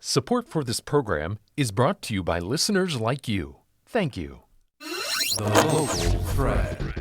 Support for this program is brought to you by listeners like you. Thank you. The Local Thread.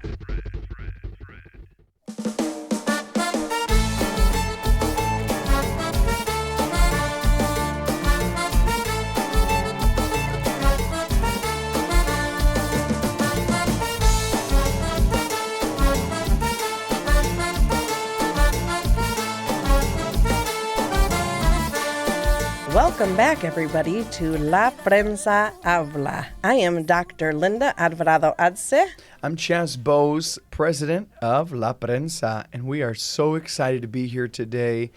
Welcome back, everybody, to La Prensa Habla. I am Dr. Linda Alvarado Arce. I'm Chas Bose, president of La Prensa, and we are so excited to be here today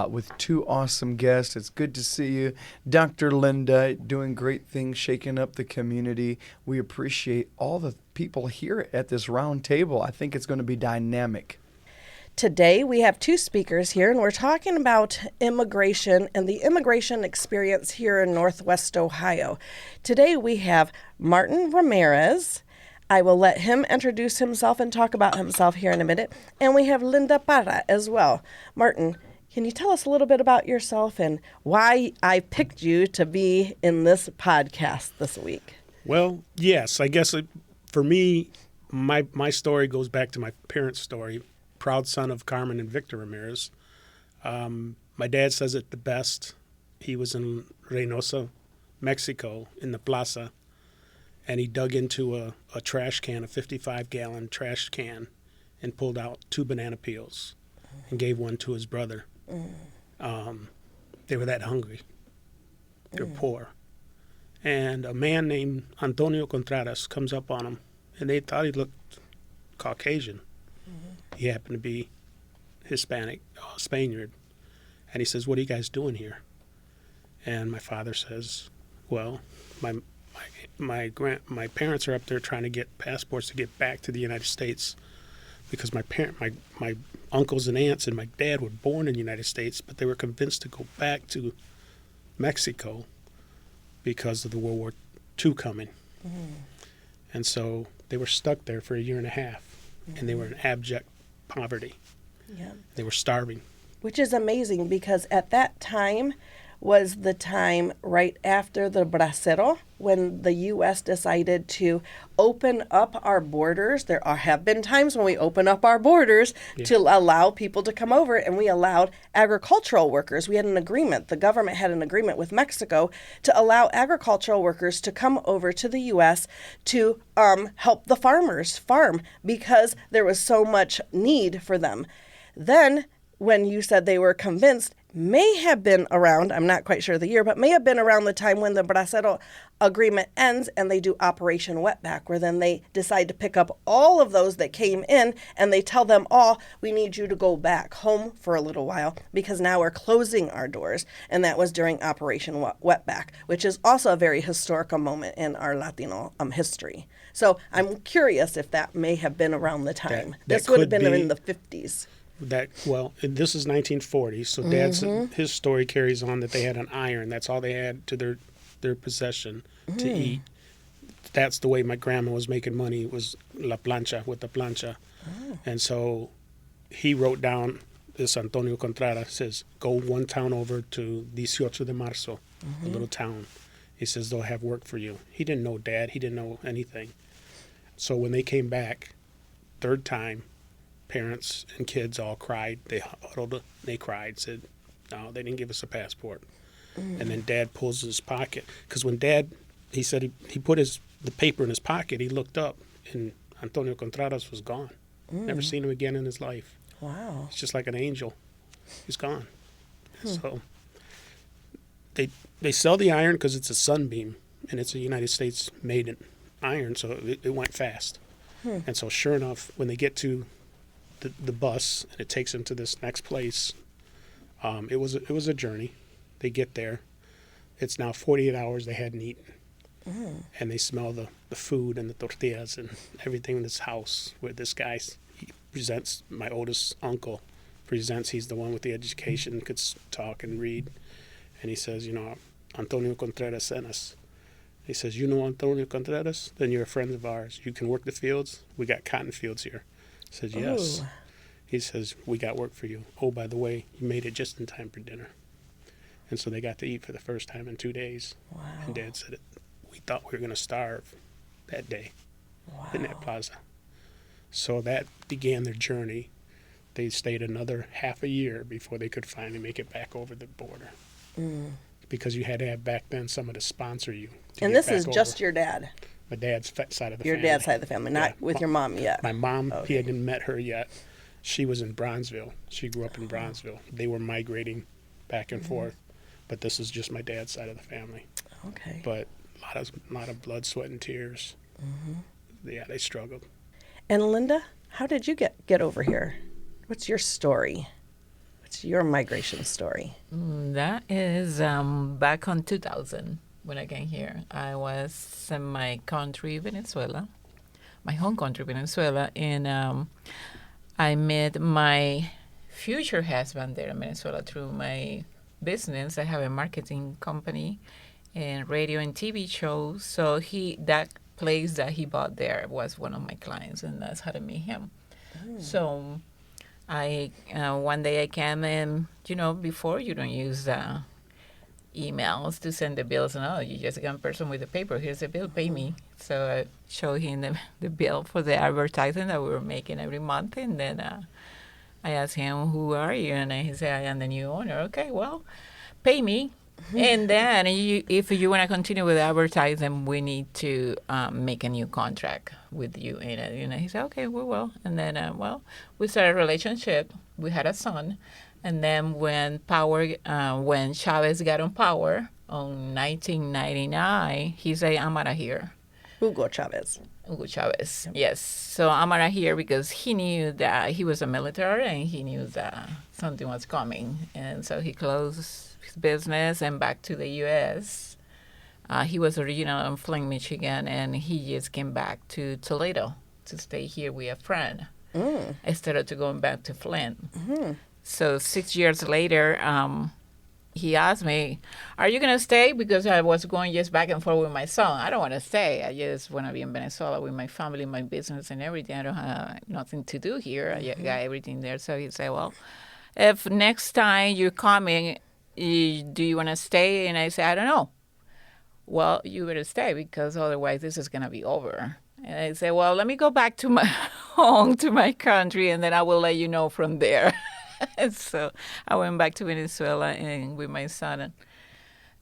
with two awesome guests. It's good to see you. Dr. Linda, doing great things, shaking up the community. We appreciate all the people here at this round table. I think it's going to be dynamic. Today, we have two speakers here, and we're talking about immigration and the immigration experience here in Northwest Ohio. Today, we have Martin Ramirez. I will let him introduce himself and talk about himself here in a minute. And we have Linda Parra as well. Martin, can you tell us a little bit about yourself and why I picked you to be in this podcast this week? Well, yes, I guess for me, my story goes back to my parents' story. Proud son of Carmen and Victor Ramirez. My dad says it the best. He was in Reynosa, Mexico, in the plaza, and he dug into a trash can, a 55-gallon trash can, and pulled out 2 banana peels and gave one to his brother. They were that hungry. They were poor. And a man named Antonio Contreras comes up on him, and they thought he looked Caucasian. He happened to be Hispanic, Spaniard. And he says, "What are you guys doing here?" And my father says, "Well, my parents are up there trying to get passports to get back to the United States because my uncles and aunts and my dad were born in the United States, but they were convinced to go back to Mexico because of the World War II coming." And so they were stuck there for a year and a half, and they were in abject poverty. Yeah. They were starving. Which is amazing because at that time was the time right after the Bracero when the U.S. decided to open up our borders. There have been times when we open up our borders to allow people to come over, and we allowed agricultural workers. We had an agreement. The government had an agreement with Mexico to allow agricultural workers to come over to the U.S. to help the farmers farm because there was so much need for them. Then when you said they were convinced, may have been around, I'm not quite sure the year, but may have been around the time when the Bracero agreement ends and they do Operation Wetback, where then they decide to pick up all of those that came in and they tell them all, we need you to go back home for a little while because now we're closing our doors. And that was during Operation Wetback, which is also a very historical moment in our Latino history. So I'm curious if that may have been around the time. This would have been in the 50s. This is 1940, so Dad's his story carries on that they had an iron. That's all they had to their possession to eat. That's the way my grandma was making money, was la plancha, with the plancha. And so he wrote down, this Antonio Contreras says, go one town over to 18 de Marzo, a little town. He says, they'll have work for you. He didn't know Dad. He didn't know anything. So when they came back, third time, parents and kids all cried. They huddled, they cried, said, no, they didn't give us a passport. And then Dad pulls his pocket. Because when Dad, he said he put the paper in his pocket, he looked up, and Antonio Contreras was gone. Never seen him again in his life. Wow. It's just like an angel. He's gone. So they sell the iron because it's a Sunbeam, and it's a United States made iron, so it went fast. And so sure enough, when they get to the bus and it takes them to this next place, it was a journey. They get there. It's now 48 hours they hadn't eaten. And they smell the food and the tortillas and everything in this house where this guy, he presents, my oldest uncle presents, he's the one with the education, could talk and read. And he says, Antonio Contreras sent us. He says, you know Antonio Contreras? Then you're a friend of ours. You can work the fields. We got cotton fields here. I said, yes. He says, we got work for you. Oh, by the way, you made it just in time for dinner. And so they got to eat for the first time in 2 days. Wow. And Dad said, we thought we were going to starve that day in that plaza. So that began their journey. They stayed another half a year before they could finally make it back over the border. Because you had to have back then someone to sponsor you. And this is just your dad? My dad's side of the Your family. dad's side of the family, not with your mom yet? My mom, he hadn't met her yet. She was in Bronzeville. She grew up in Bronzeville. They were migrating back and forth. But this is just my dad's side of the family. Okay. But a lot of blood, sweat, and tears. Yeah, they struggled. And Linda, how did you get over here? What's your story? What's your migration story? That is back on 2000 when I came here. I was in my country, Venezuela, my home country, Venezuela, and I met my future husband there in Venezuela through my business. I have a marketing company and radio and TV shows. So that place that he bought there was one of my clients, and that's how I met him. So I one day I came in, before you don't use emails to send the bills, and you just get a person with a paper, here's the bill, pay me. So I showed him the bill for the advertising that we were making every month, and then I asked him, who are you? And he said, I am the new owner. Okay, well, pay me. And then if you want to continue with advertising, we need to make a new contract with you. And he said, okay, we will. And then, we started a relationship. We had a son. And then when Chavez got on power on 1999, he said, I'm out of here. Hugo Chavez. Hugo Chavez, yes. So I'm out of here because he knew that he was a military and he knew that something was coming. And so he closed his business and back to the U.S. He was originally in Flint, Michigan, and he just came back to Toledo to stay here with a friend instead of going back to Flint. So 6 years later, he asked me, are you going to stay? Because I was going just back and forth with my son. I don't want to stay. I just want to be in Venezuela with my family, my business, and everything. I don't have nothing to do here. I got everything there. So he said, well, if next time you're coming, do you want to stay? And I said, I don't know. Well, you better stay because otherwise this is going to be over. And I said, well, let me go back to my home, to my country, and then I will let you know from there. So I went back to Venezuela and with my son.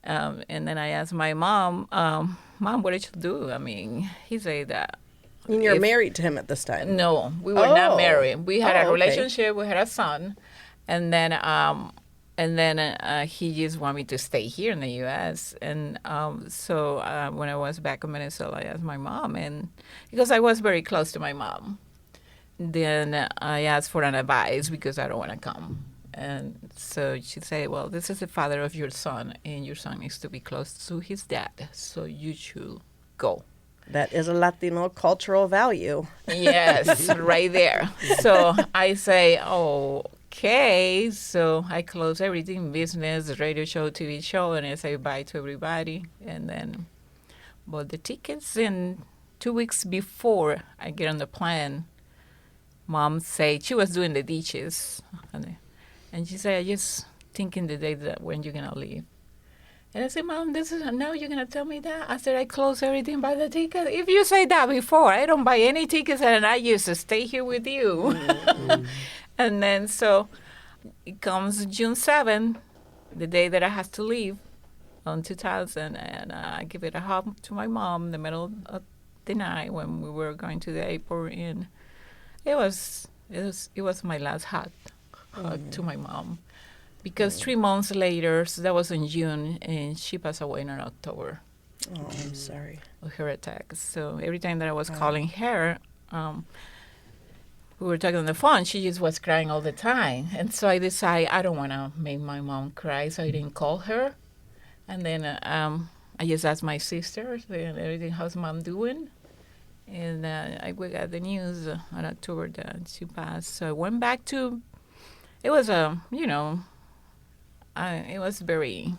And then I asked my mom, Mom, what did you do? I mean, he said that. And you're married to him at this time? No, we were not married. We had a okay. relationship. We had a son. And then he just wanted me to stay here in the U.S. And so when I was back in Venezuela, I asked my mom, and because I was very close to my mom. Then I asked for an advice because I don't want to come. And so she said, well, this is the father of your son, and your son needs to be close to his dad, so you should go. That is a Latino cultural value. Yes, right there. So I say, okay. So I close everything, business, radio show, TV show, and I say bye to everybody. And then bought the tickets, and 2 weeks before I get on the plane, Mom said she was doing the dishes, and she said, I just thinking the day that when you're gonna leave. And I said, Mom, now you're gonna tell me that? I said, I close everything by the ticket. If you say that before, I don't buy any tickets, and I used to stay here with you. And then so it comes June 7, the day that I have to leave on 2000, and I give it a hug to my mom in the middle of the night when we were going to the airport, and it was my last hug to my mom, because 3 months later, so that was in June, and she passed away in October. Oh, I'm sorry. Of her attack. So every time that I was calling her, we were talking on the phone, she just was crying all the time. And so I decided I don't want to make my mom cry, so I didn't call her. And then I just asked my sisters and everything, how's Mom doing? And we got the news on October that she passed. So I went back to, it was it was very,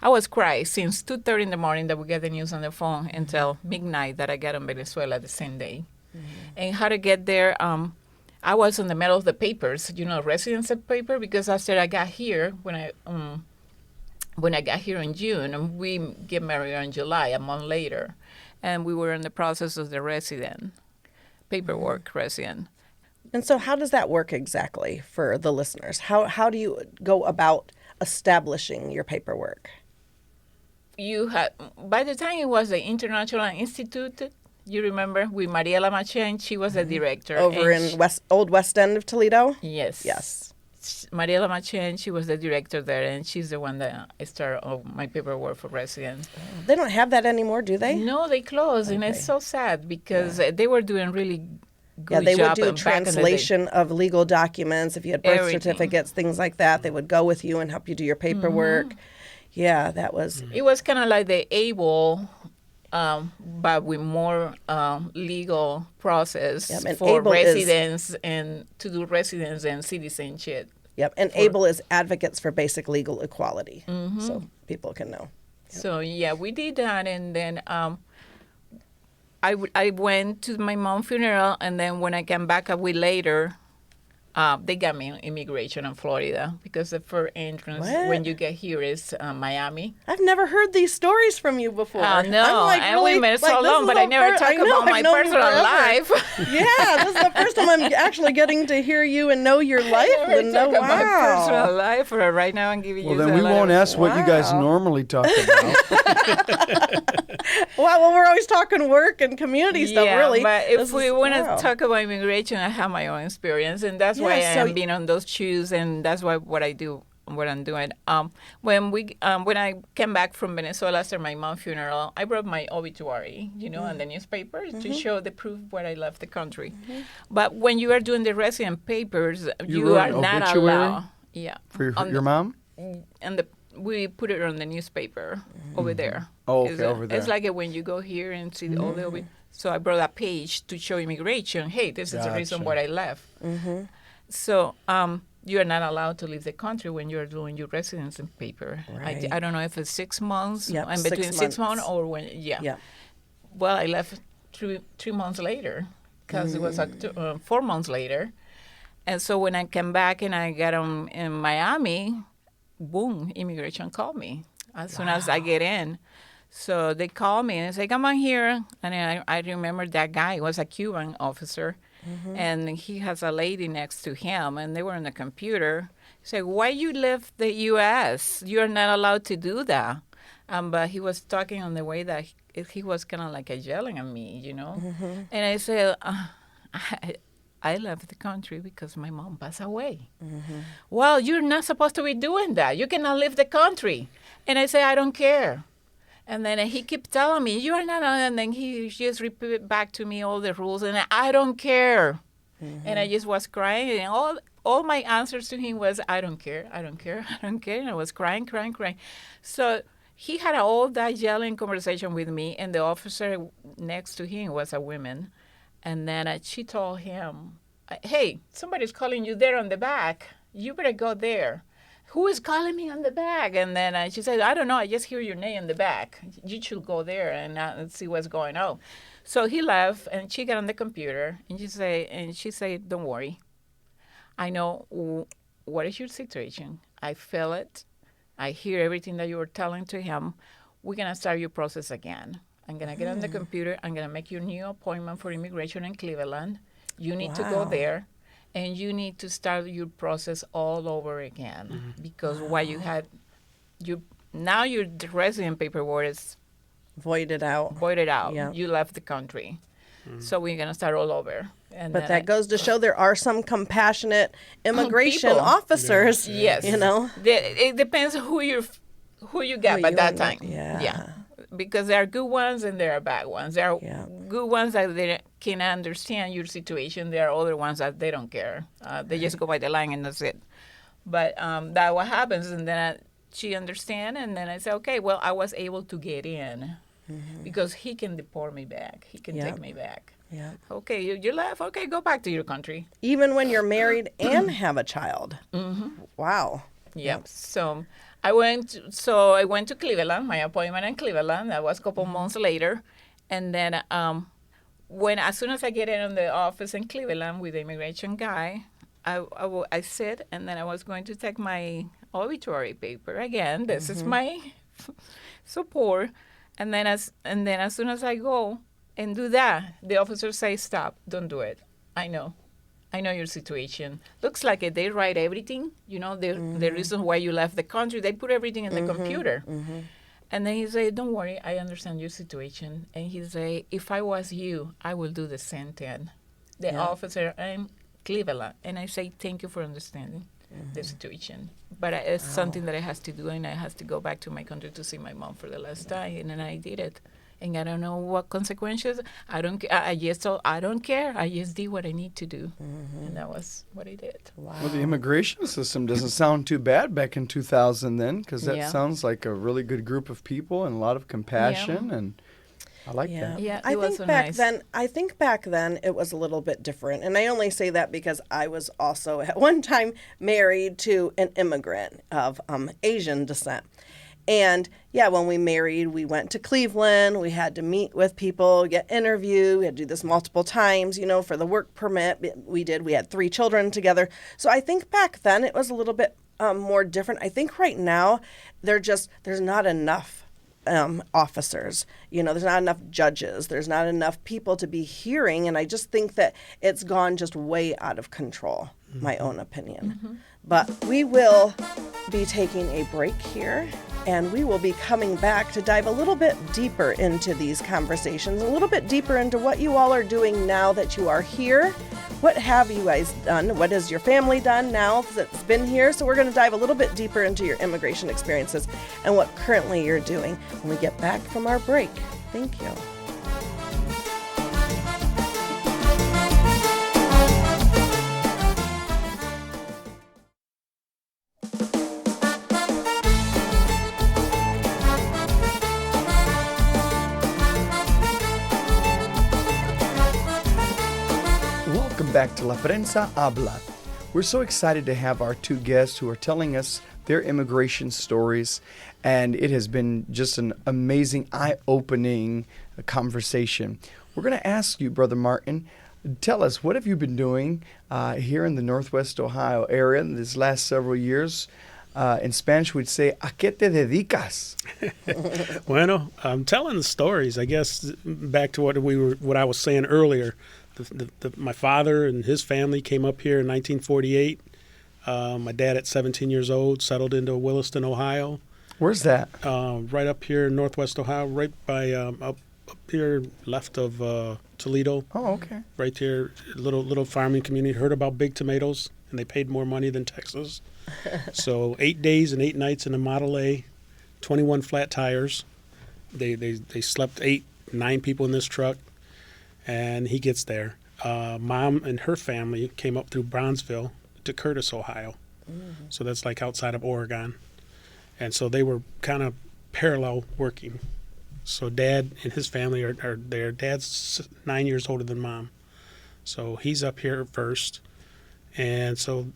I was crying since 2:30 in the morning that we got the news on the phone until midnight that I got in Venezuela the same day. And how to get there, I was in the middle of the papers, residency paper, because after I got here, when when I got here in June, and we get married in July, a month later, and we were in the process of the resident paperwork resident. And so how does that work exactly for the listeners? How do you go about establishing your paperwork? You had, by the time it was the International Institute, you remember, with Mariela Machen, she was the director. Over in Old West End of Toledo? Yes. Yes. Mariela Machen, she was the director there, and she's the one that started my paperwork for residents. They don't have that anymore, do they? No, they closed, and it's so sad because they were doing really good they would job do back in the day. translation of legal documents. If you had birth Everything. certificates, things like that, they would go with you and help you do your paperwork. Yeah, that was... It was kind of like the ABLE, but with more legal process Yep, and for ABLE is- residents and to do residents and citizenship. Yep, and ABLE is Advocates for Basic Legal Equality, so people can know. So yeah, we did that, and then I went to my mom's funeral, and then when I came back a week later, they got me immigration in Florida because the first entrance when you get here is Miami. I've never heard these stories from you before. No, I'm like, and really, we met so like, this long, is but the I never first- talk I know, about I've my known you personal forever. life. Yeah, this is the first time I'm actually getting to hear you and know your life. And know, Talk about wow. personal life for right now. I'm giving Well, you. then we won't ask what you guys Wow. normally talk about. Well, we're always talking work and community stuff, really. But if This we is- want to wow. talk about immigration, I have my own experience, and that's why Yeah, so I'm being on those shoes, and that's why what I do, what I'm doing. When I came back from Venezuela after my mom's funeral, I brought my obituary, on the newspaper to show the proof where I left the country. But when you are doing the resident papers, you wrote are an not obituary? allowed. Yeah. For On your mom? and we put it on the newspaper over there. Oh, okay, It's over there. It's like when you go here and see all the. So I brought a page to show immigration. Hey, this is the reason Gotcha. why I left. So you are not allowed to leave the country when you are doing your residency paper. Right. I don't know if it's 6 months. Yep, and 6 between 6 months months. or when. Yeah. Well, I left 3 months later because it was 4 months later. And so when I came back and I got in Miami, boom, immigration called me as soon as I get in. So they called me and say, come on here. And I remember that guy was a Cuban officer. And he has a lady next to him, and they were on the computer. He said, why you left the U.S.? You're not allowed to do that. But he was talking on the way that he was kind of like yelling at me, And I said, I left the country because my mom passed away. Well, you're not supposed to be doing that. You cannot leave the country. And I said, I don't care. And then he kept telling me, you are not, and then he just repeated back to me all the rules, and I don't care. And I just was crying, and all my answers to him was, I don't care, I don't care, I don't care. And I was crying. So he had all that yelling conversation with me, and the officer next to him was a woman. And then she told him, hey, somebody's calling you there on the back. You better go there. Who is calling me on the back? And then she said, I don't know. I just hear your name in the back. You should go there and see what's going on. So he left, and she got on the computer, and she said, don't worry. I know what is your situation. I feel it. I hear everything that you were telling to him. We're going to start your process again. I'm going to get on the computer. I'm going to make your new appointment for immigration in Cleveland. You need to go there. And you need to start your process all over again because what you had, now your resident paperwork is Voided out. Yeah. You left the country, so we're gonna start all over. And But that goes to show there are some compassionate immigration People. officers. Yes, it depends who you got by that time. Yeah. Because there are good ones and there are bad ones. There are good ones that they can understand your situation. There are other ones that they don't care. They just go by the line and that's it. But that what happens, and then she understand, and then I say, okay, well, I was able to get in because he can deport me back. He can take me back. Yeah. Okay, you left. Okay, go back to your country. Even when you're married and have a child. Wow. Yep. So I went to Cleveland, my appointment in Cleveland. That was a couple months later. And then as soon as I get in the office in Cleveland with the immigration guy, I sit, and then I was going to take my obituary paper again. This is my support. And then as soon as I go and do that, the officers say, "Stop! Don't do it. I know your situation. Looks like it. They write everything. The reason why you left the country. They put everything in the computer." And then he say, "Don't worry, I understand your situation." And he say, "If I was you, I will do the same thing." The officer, I'm Cleveland, and I say, "Thank you for understanding the situation." But it's something that I has to do, and I has to go back to my country to see my mom for the last time, and then I did it. And I don't know what consequences. I don't care. I just did what I need to do, and that was what I did. Wow. Well, the immigration system doesn't sound too bad back in 2000 then, because that sounds like a really good group of people and a lot of compassion, and I like that. Yeah, I it was think so back nice. then. I think back then it was a little bit different, and I only say that because I was also at one time married to an immigrant of Asian descent. And yeah, when we married, we went to Cleveland. We had to meet with people, get interviewed. We had to do this multiple times, for the work permit. We had 3 children together. So I think back then it was a little bit more different. I think right now there's not enough officers. There's not enough judges. There's not enough people to be hearing. And I just think that it's gone just way out of control, my own opinion. But we will be taking a break here, and we will be coming back to dive a little bit deeper into these conversations, a little bit deeper into what you all are doing now that you are here. What have you guys done? What has your family done now that's been here? So we're going to dive a little bit deeper into your immigration experiences and what currently you're doing when we get back from our break. Thank you. Welcome back to La Prensa Habla. We're so excited to have our 2 guests who are telling us their immigration stories, and it has been just an amazing, eye-opening conversation. We're going to ask you, Brother Martin, tell us, what have you been doing here in the Northwest Ohio area in these last several years? In Spanish, we'd say, ¿a qué te dedicas? Bueno, I'm telling the stories. I guess back to what I was saying earlier. My father and his family came up here in 1948. My dad, at 17 years old, settled into Williston, Ohio. Where's that? Right up here in Northwest Ohio, right by up here left of Toledo. Oh, okay. Right there, little farming community. Heard about big tomatoes, and they paid more money than Texas. So 8 days and 8 nights in a Model A, 21 flat tires. They slept 9 people in this truck. And he gets there. Mom and her family came up through Bronzeville to Curtis, Ohio. So that's like outside of Oregon. And so they were kind of parallel working. So Dad and his family are there. Dad's 9 years older than Mom. So he's up here first. And so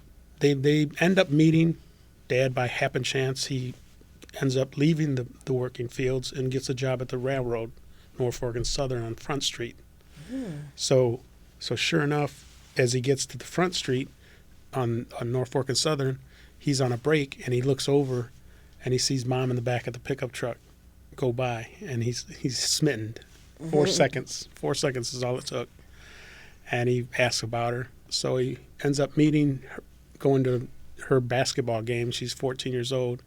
they end up meeting. Dad, by happen chance, he ends up leaving the working fields and gets a job at the railroad, Norfolk and Southern on Front Street. So sure enough, as he gets to the Front Street on Norfolk and Southern, he's on a break, and he looks over and he sees Mom in the back of the pickup truck go by, and he's smitten. 4 seconds. 4 seconds is all it took. And he asks about her. So he ends up meeting her, going to her basketball game. She's 14 years old.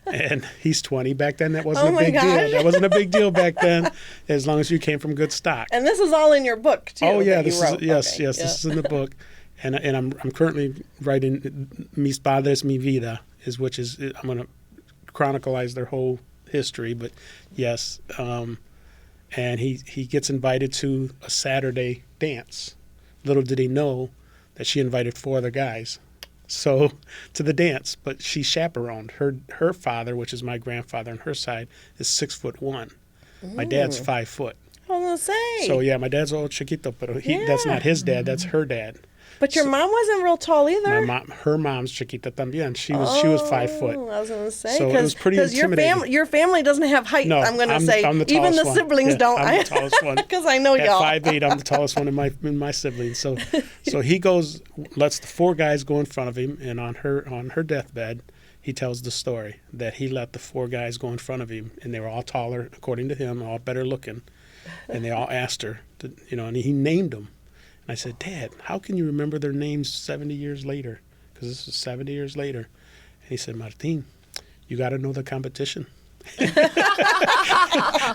And he's 20. Back then, that wasn't a big deal. That wasn't a big deal back then, as long as you came from good stock. And this is all in your book, too. Oh, yeah. This This is in the book. And I'm currently writing Mis Padres, Mi Vida, which is I'm going to chronicleize their whole history. But yes, and he gets invited to a Saturday dance. Little did he know that she invited 4 other guys. So to the dance, but she chaperoned. Her father, which is my grandfather on her side, is 6'1". My dad's 5 foot. I was gonna say. So yeah, my dad's a little chiquito, but that's not his dad. That's her dad. But your mom wasn't real tall either. Her mom's chiquita también. She was 5 foot. I was gonna say, so it was pretty intimidating. Your family doesn't have height. No, I'm gonna say I'm the even the one. siblings don't. I'm the tallest one. Because I know y'all. At 5'8", I'm the tallest one in my siblings. So he goes, lets the 4 guys go in front of him, and on her deathbed, he tells the story that he let the 4 guys go in front of him, and they were all taller, according to him, all better looking, and they all asked her, and he named them. And I said, Dad, how can you remember their names 70 years later? Because this is 70 years later. And he said, Martin, you got to know the competition.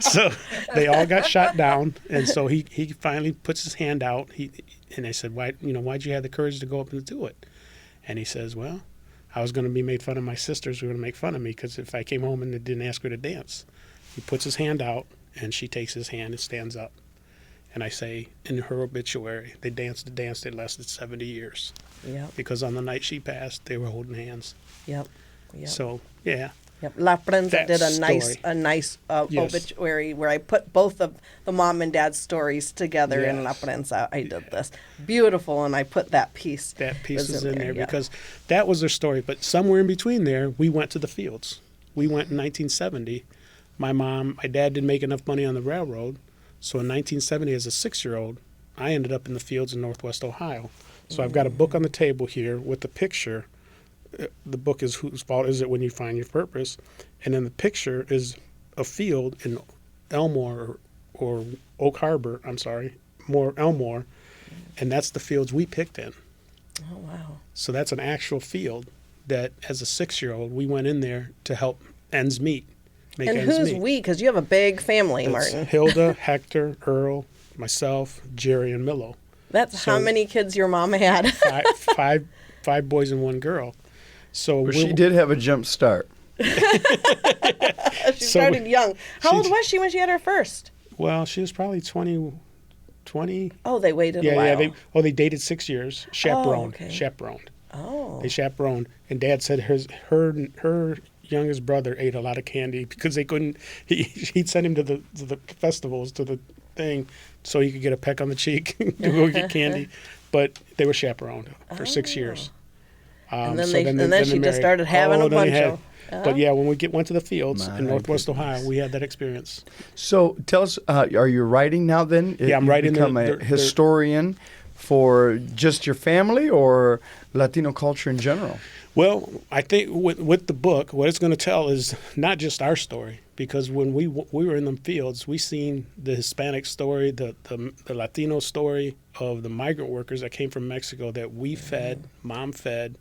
So they all got shot down, and so he finally puts his hand out. And I said, why'd you have the courage to go up and do it? And he says, well, I was going to be made fun of. My sisters were going to make fun of me because if I came home and they didn't ask her to dance. He puts his hand out, and she takes his hand and stands up. And I say, in her obituary, they danced the dance that lasted 70 years. Yep. Because on the night she passed, they were holding hands. Yep. So, yeah. Yep. La Prensa That did a story. nice Yes. obituary where I put both of the mom and dad's stories together in La Yes. Prensa. I did this. Beautiful, and I put that piece. That piece was is in there yeah. because that was their story. But somewhere in between there, we went to the fields. We went in 1970. My dad didn't make enough money on the railroad. So in 1970, as a 6-year-old, I ended up in the fields in Northwest Ohio. So I've got a book on the table here with the picture. The book is Whose Fault Is It When You Find Your Purpose? And then the picture is a field in Elmore or Oak Harbor, Elmore. And that's the fields we picked in. Oh, wow. So that's an actual field that, as a 6-year-old, we went in there to help ends meet. And who's we? Because you have a big family, It's Martin. Hilda, Hector, Earl, myself, Jerry, and Millo. That's how many kids your mom had. Five boys and 1 girl. So But she did have a jump start. She started young. How old she- was she when she had her first? Well, she was probably 20. Oh, they waited a while. Yeah. They dated 6 years. Chaperoned. okay. Chaperoned. Oh. They chaperoned. And Dad said her youngest brother ate a lot of candy because they couldn't. He'd send him to the festivals, to the thing, so he could get a peck on the cheek to go get candy. But they were chaperoned for 6 years. And then, So they, and then she just married. started having a then they bunch had- of. But yeah, when we went to the fields My in Northwest goodness. Ohio, we had that experience. So tell us, are you writing now then? Yeah, I'm You've writing become the- a the- historian for just your family or Latino culture in general? Well, I think with the book, what it's going to tell is not just our story, because when we were in them fields, we seen the Hispanic story, the Latino story of the migrant workers that came from Mexico that we fed, Mom fed.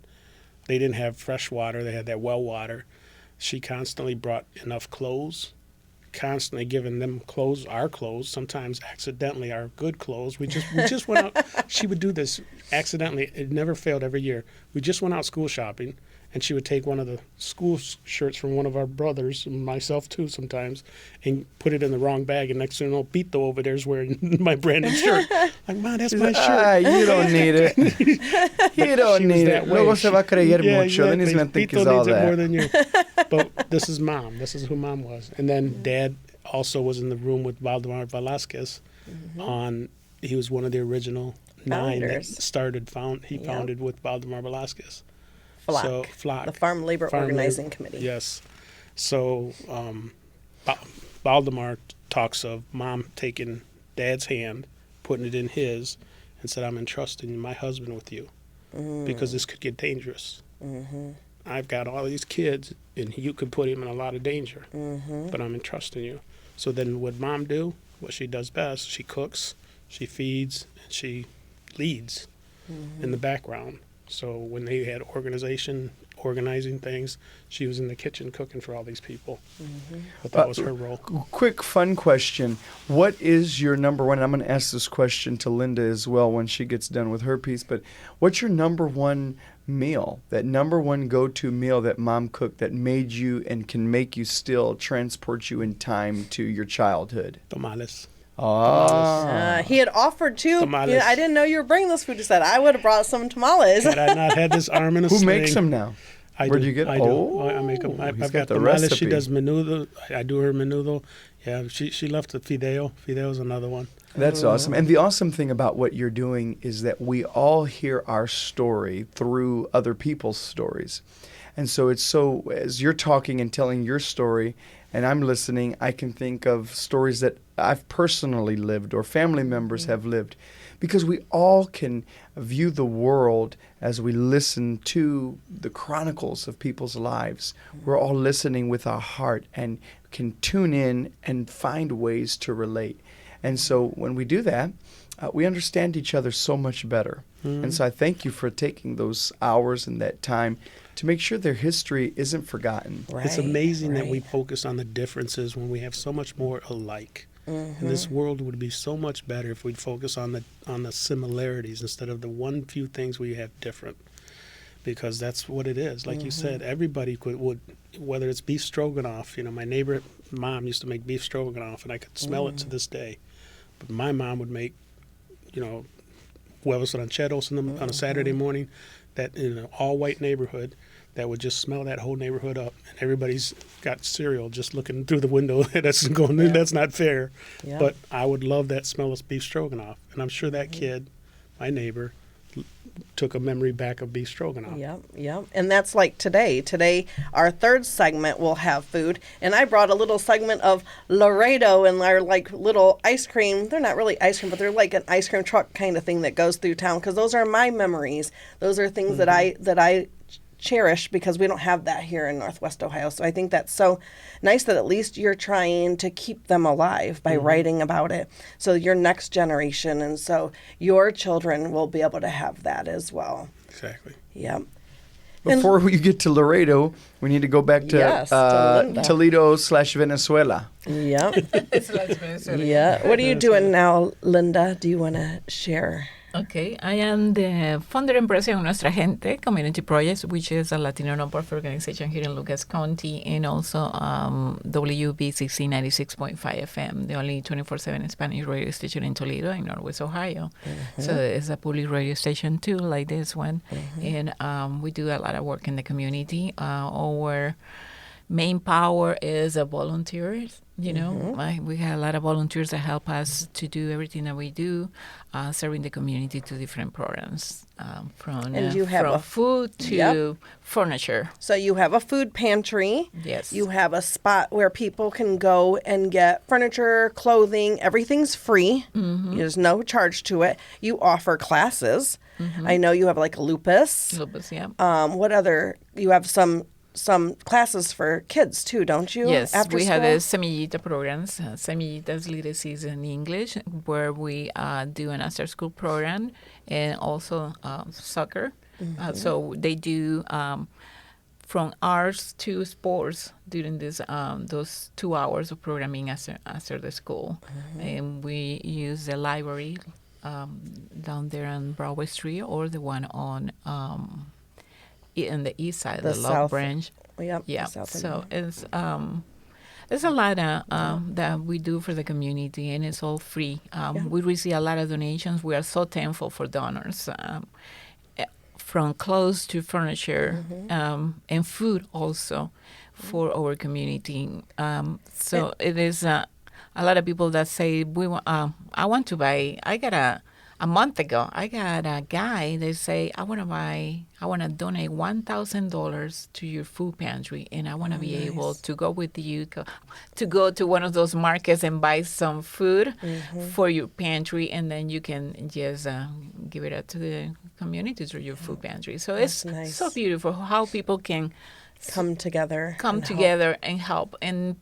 They didn't have fresh water; they had that well water. She constantly brought enough clothes, constantly giving them clothes, our clothes, sometimes accidentally our good clothes. We just went out. She would do this accidentally. It never failed every year. We just went out school shopping, and she would take one of the school shirts from one of our brothers, and myself too sometimes, and put it in the wrong bag. And next thing you know, Pito over there's wearing my Brandon shirt. Like, Mom, that's my shirt. You don't need it. You don't She was need that it. way. Luego se va a creer Yeah, mucho. Then he's exactly. going to think Pito he's all needs it more that. than you. But this is Mom. This is who Mom was. And then Dad also was in the room with Valdemar Velasquez. He was one of the original 9 that Founders. founded with Valdemar Velasquez. FLOC, So, FLOC. the Farm Labor Farm Organizing Labor- Committee. Yes. So Valdemar talks of Mom taking Dad's hand, putting it in his, and said, I'm entrusting my husband with you because this could get dangerous. I've got all these kids, and you could put him in a lot of danger, but I'm entrusting you. So then what Mom do, what she does best, she cooks, she feeds, and she leads in the background. So when they had organizing things, she was in the kitchen cooking for all these people. But that was her role. Quick fun question. What is your number one? I'm going to ask this question to Linda as well when she gets done with her piece. But what's your number one meal, that number one go-to meal that Mom cooked that made you and can make you still transport you in time to your childhood? Tamales. He had offered to. Tamales. I didn't know you were bringing this food. He said, I would have brought some tamales. Had I not had this arm in a Who sling, makes them now? I Where'd do. you get? I do. I make them. he's I've got got the tamales. She recipe. does menudo. I do her menudo. Yeah, she left the fideo. Fideo's another one. That's awesome. And the awesome thing about what you're doing is that we all hear our story through other people's stories. And so it's so, as you're talking and telling your story, and I'm listening, I can think of stories that I've personally lived or family members have lived. because we all can view the world as we listen to the chronicles of people's lives. We're all listening with our heart and can tune in and find ways to relate. And so when we do that, we understand each other so much better. And so I thank you for taking those hours and that time to make sure their history isn't forgotten. Right, It's amazing that right. we focus on the differences when we have so much more alike. And this world would be so much better if we'd focus on the similarities instead of the one few things we have different. Because that's what it is. Like you said, everybody would, whether it's beef stroganoff. You know, my neighbor mom used to make beef stroganoff, and I could smell it to this day. But my mom would make, you know, huevos rancheros on a Saturday morning, that in an all-white neighborhood, that would just smell that whole neighborhood up, and everybody's got cereal just looking through the window. That's going. That's not fair. Yeah. But I would love that smell of beef stroganoff, and I'm sure that kid, my neighbor, took a memory back of beef stroganoff. Yep. And that's like today. Today, our third segment will have food. And I brought a little segment of Laredo and our like little ice cream. They're not really ice cream, but they're like an ice cream truck kind of thing that goes through town, because those are my memories. Those are things that I cherish, because we don't have that here in Northwest Ohio. So I think that's so nice that at least you're trying to keep them alive by writing about it. So your next generation, and so your children will be able to have that as well. Exactly. Yep. Before we get to Laredo, we need to go back to, Yes, to Linda. Toledo/Venezuela. Yep. It's like Venezuela. Yeah. What are you doing now, Linda? Do you want to share? Okay, I am the founder and president of Nuestra Gente Community Projects, which is a Latino nonprofit organization here in Lucas County, and also WBCC 96.5 FM, the only 24/7 Spanish radio station in Toledo, in Northwest Ohio. So it's a public radio station too, like this one. And we do a lot of work in the community. Our main power is volunteers. You know, we have a lot of volunteers that help us to do everything that we do, serving the community to different programs, from food to furniture. So you have a food pantry. Yes. You have a spot where people can go and get furniture, clothing. Everything's free. There's no charge to it. You offer classes. I know you have like a lupus. Lupus, yeah. What other? You have some classes for kids too, don't you? Yes, After we school? have the Semillita programs. Semillitas literacy is in English, where we do an after-school program, and also soccer. So they do from arts to sports during this those 2 hours of programming after the school. And we use the library down there on Broadway Street, or the one on in the east side, the Love south Branch. Yep. Yeah. South So it's a lot that we do for the community, and it's all free. We receive a lot of donations. We are so thankful for donors, from clothes to furniture, and food also for our community. So it is a lot of people that say, I want to buy. A month ago, I got a guy that say, I want to donate $1,000 to your food pantry, and I want to be able to go with you to go to one of those markets and buy some food for your pantry, and then you can just give it out to the community through your food pantry. So it's nice. so beautiful how people can come together and help. And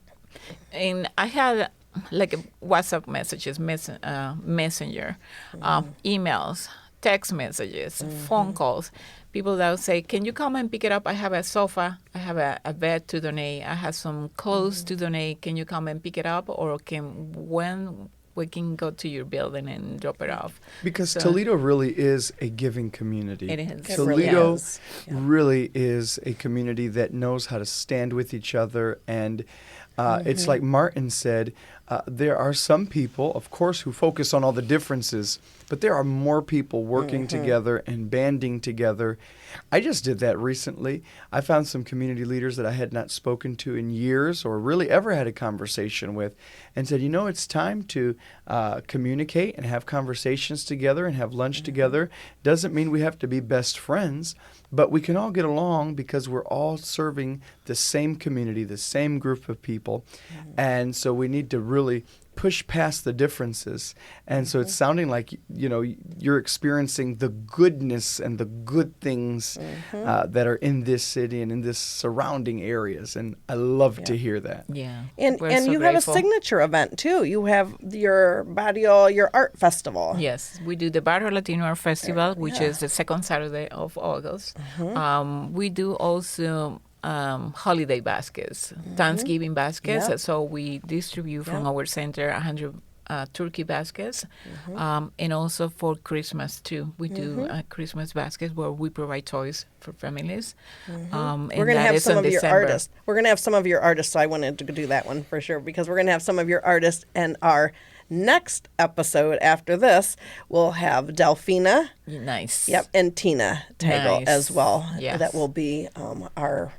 I had like WhatsApp messages, Messenger, emails, text messages, phone calls. People that will say, can you come and pick it up? I have a sofa, I have a bed to donate, I have some clothes to donate. Can you come and pick it up? Or when we can go to your building and drop it off? Because Toledo really is a giving community. It is. Toledo really is a community that knows how to stand with each other. And it's like Martin said, there are some people, of course, who focus on all the differences, but there are more people working together and banding together. I just did that recently. I found some community leaders that I had not spoken to in years or really ever had a conversation with, and said, it's time to communicate and have conversations together and have lunch together. Doesn't mean we have to be best friends, but we can all get along because we're all serving the same community, the same group of people. And so we need to really push past the differences. And so it's sounding like, you're experiencing the goodness and the good things that are in this city and in this surrounding areas. And I love to hear that. Yeah. And We're and so you have a grateful. signature event too. You have your Barrio, your art festival. Yes, we do the Barrio Latino Art Festival, which is the second Saturday of August. We do also holiday baskets, Thanksgiving baskets. Yep. So we distribute from our center 100 turkey baskets, and also for Christmas too. We do Christmas baskets where we provide toys for families. And We're going to that have is some in of your December. artists. We're going to have some of your artists. So I wanted to do that one for sure because we're going to have some of your artists. And our next episode after this, we'll have Delphina. Nice. Yep, and Tina Tagle Nice. as well. Yes. That will be our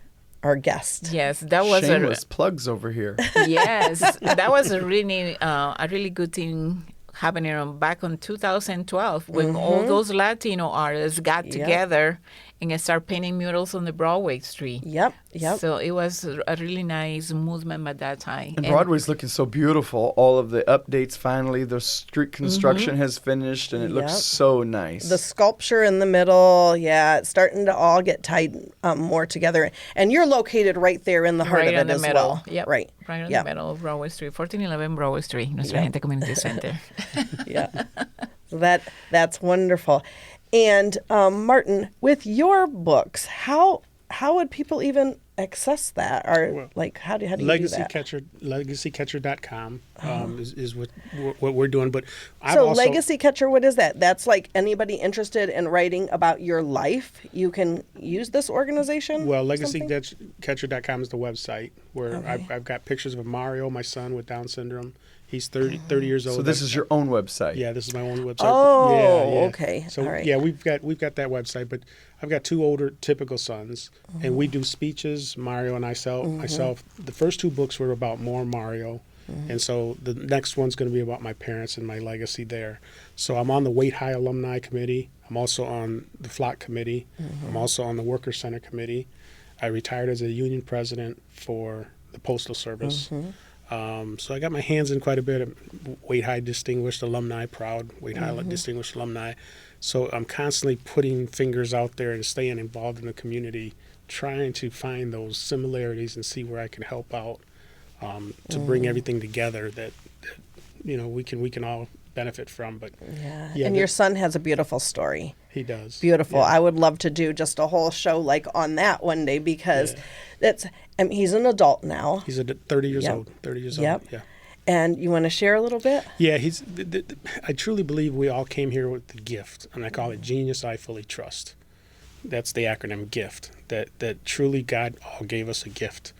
guest. Yes, that was Shameless plugs over here. Yes, that was a really good thing happening back in 2012 when all those Latino artists got together and started painting murals on the Broadway Street. Yep. So it was a really nice movement at that time. And Broadway's looking so beautiful. All of the updates finally, the street construction has finished, and it looks Yep. so nice. The sculpture in the middle, it's starting to all get tied more together. And you're located right there in the heart right of in it the as middle. well. Yep. Right. Right in Yep. the middle of Broadway Street, 1411 Broadway Street, Nuestra Gente Community Center. Yeah. So that's wonderful. And Martin, with your books, how would people even access that? Or how do you do that? LegacyCatcher.com is what we're doing. But I've So also, Legacy Catcher, what is that? That's like anybody interested in writing about your life, you can use this organization? Well, or something? LegacyCatcher.com is the website where I've got pictures of Mario, my son with Down syndrome. He's 30 years old. so this is your own website. Yeah, this is my own website. Oh, Yeah. okay. So All right. yeah, we've got that website, but I've got two older typical sons, and we do speeches. Mario and myself. The first two books were about more Mario, and so the next one's going to be about my parents and my legacy there. So I'm on the Wait High Alumni Committee. I'm also on the Flock Committee. I'm also on the Worker Center Committee. I retired as a union president for the Postal Service. So I got my hands in quite a bit of Wait High Distinguished Alumni, proud Wait High Distinguished Alumni. So I'm constantly putting fingers out there and staying involved in the community, trying to find those similarities and see where I can help out to bring everything together that we can all benefit from. But Yeah, and your son has a beautiful story. he does. Beautiful. Yeah. I would love to do just a whole show on that one day because he's an adult now. He's 30 years Yep. old. 30 years Yep. old. Yeah. And you want to share a little bit? Yeah, I truly believe we all came here with the gift, and I call it Genius I Fully Trust. That's the acronym GIFT. That truly God all gave us a gift.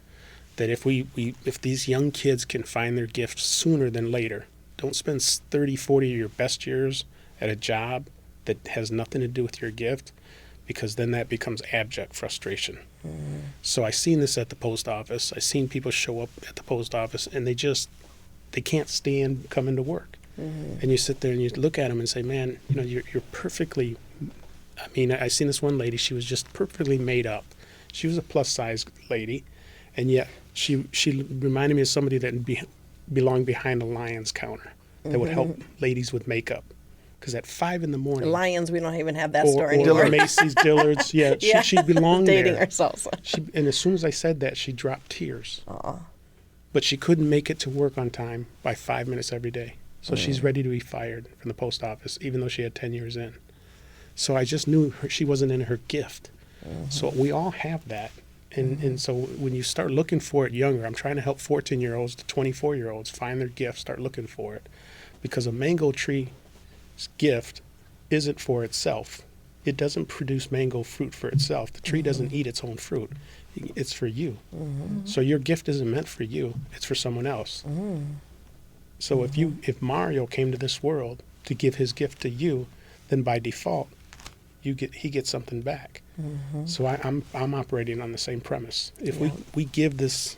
That if if these young kids can find their gift sooner than later, don't spend 30, 40 of your best years at a job that has nothing to do with your gift, because then that becomes abject frustration. So I seen this at the post office. I seen people show up at the post office and they can't stand coming to work. And you sit there and you look at them and say, man, you're perfectly, I seen this one lady, she was just perfectly made up. She was a plus size lady, and yet she reminded me of somebody that belonged behind a Lion's counter that would help ladies with makeup. Because at 5 a.m, Lions, we don't even have that or story anymore. Macy's, Dillard's, she belonged Dating there. ourselves. And as soon as I said that, she dropped tears. But she couldn't make it to work on time by 5 minutes every day. So she's ready to be fired from the post office, even though she had 10 years in. So I just knew she wasn't in her gift. So we all have that. And so when you start looking for it younger, I'm trying to help 14-year-olds to 24-year-olds find their gift, start looking for it. Because a mango tree's gift isn't for itself. It doesn't produce mango fruit for itself. The tree doesn't eat its own fruit. It's for you. So your gift isn't meant for you. It's for someone else. So if Mario came to this world to give his gift to you, then by default, he gets something back. So I'm operating on the same premise. If we give this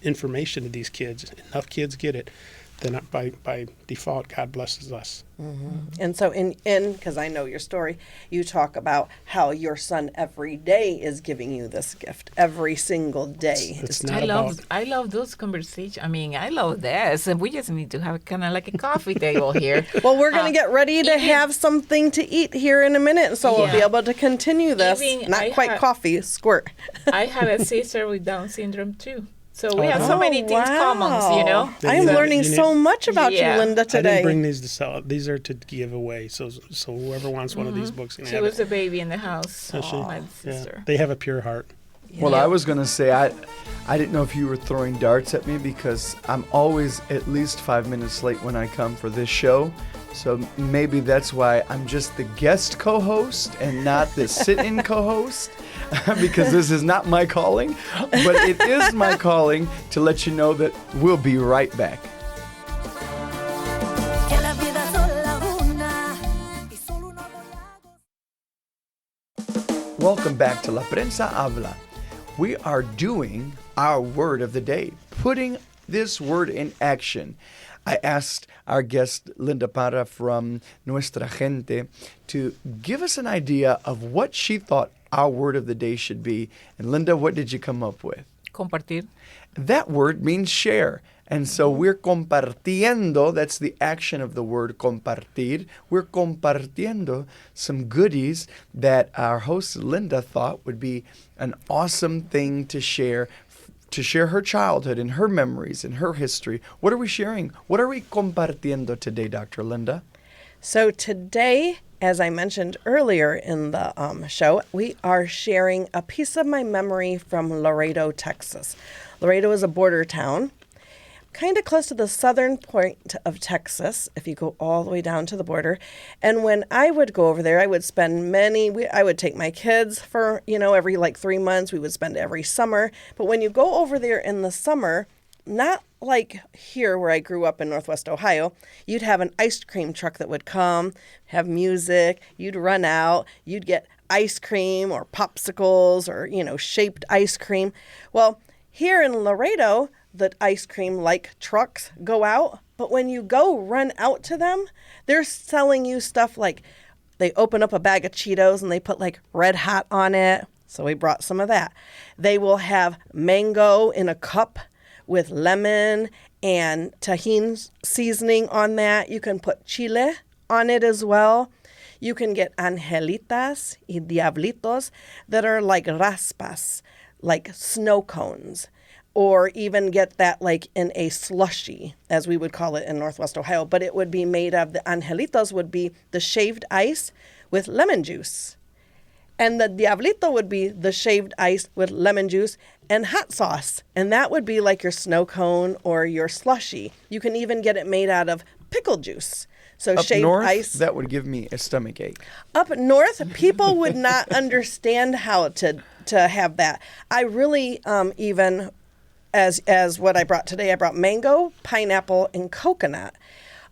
information to these kids, enough kids get it, then by default, God blesses us. And so because I know your story, you talk about how your son every day is giving you this gift every single day. It's not about. I love those conversations. I mean, I love this, and we just need to have kind of like a coffee table here. Well, we're going to get ready to have something to eat here in a minute, so we'll be Yeah. able to continue this. Even Not I quite had- coffee, squirt. I had a sister with Down syndrome too, so we Oh, have so many things common, you know. I am You learning need- so much about Yeah. you, Linda, I today. didn't bring these to sell. These are to give away. So whoever wants one of these books can She have was it. a baby in the house. Oh, she? My Yeah. sister. They have a pure heart. Well, I was going to say, I didn't know if you were throwing darts at me because I'm always at least 5 minutes late when I come for this show. So maybe that's why I'm just the guest co-host and not the sit-in co-host because this is not my calling. But it is my calling to let you know that we'll be right back. Que la vida es solo una y solo una Welcome back to La Prensa Habla. We are doing our word of the day, putting this word in action. I asked our guest, Linda Parra from Nuestra Gente, to give us an idea of what she thought our word of the day should be. And Linda, what did you come up with? Compartir. That word means share. And so we're compartiendo, that's the action of the word compartir. We're compartiendo some goodies that our host Linda thought would be an awesome thing to share her childhood and her memories and her history. What are we sharing? What are we compartiendo today, Dr. Linda? So today, as I mentioned earlier in the show, we are sharing a piece of my memory from Laredo, Texas. Laredo is a border town, kind of close to the southern point of Texas, if you go all the way down to the border. And when I would go over there, I would spend I would take my kids for, every 3 months. We would spend every summer. But when you go over there in the summer, not like here where I grew up in Northwest Ohio, you'd have an ice cream truck that would come, have music, you'd run out, you'd get ice cream or popsicles or, shaped ice cream. Well, here in Laredo, the ice cream trucks go out, but when you go run out to them, they're selling you stuff like they open up a bag of Cheetos and they put Red Hot on it. So we brought some of that. They will have mango in a cup with lemon and Tajín seasoning on that. You can put chile on it as well. You can get angelitas y diablitos that are like raspas, like snow cones, or even get that in a slushy, as we would call it in Northwest Ohio. But it would be made of, the angelitos would be the shaved ice with lemon juice. And the diablito would be the shaved ice with lemon juice and hot sauce. And that would be like your snow cone or your slushy. You can even get it made out of pickle juice. So Up shaved north, ice. that would give me a stomach ache. Up north, people would not understand how to have that. I really even, as what I brought today, I brought mango, pineapple, and coconut.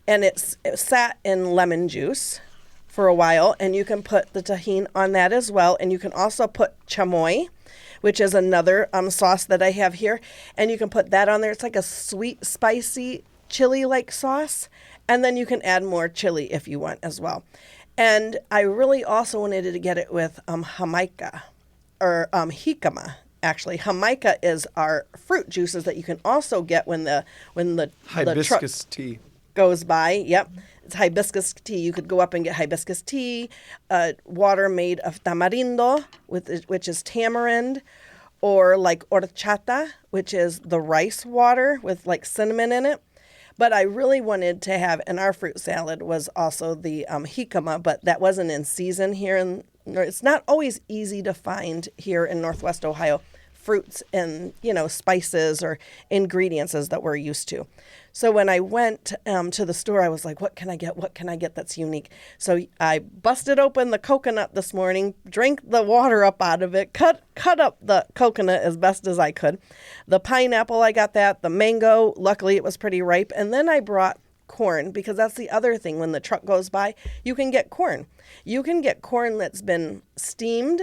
And it sat in lemon juice for a while, and you can put the Tajín on that as well. And you can also put chamoy, which is another sauce that I have here. And you can put that on there. It's like a sweet, spicy, chili-like sauce. And then you can add more chili if you want as well. And I really also wanted to get it with Jamaica, or jicama. Actually, Jamaica is our fruit juices that you can also get when the truck Hibiscus tea. goes by. Yep. It's hibiscus tea. You could go up and get hibiscus tea, water made of tamarindo, which is tamarind, or horchata, which is the rice water with cinnamon in it. But I really wanted to have, and our fruit salad was also the jicama, but that wasn't in season here. It's not always easy to find here in Northwest Ohio fruits and, spices or ingredients as that we're used to. So when I went to the store, I was like, what can I get? What can I get that's unique? So I busted open the coconut this morning, drank the water up out of it, cut up the coconut as best as I could. The pineapple, I got that. The mango, luckily it was pretty ripe. And then I brought corn, because that's the other thing. When the truck goes by, you can get corn. You can get corn that's been steamed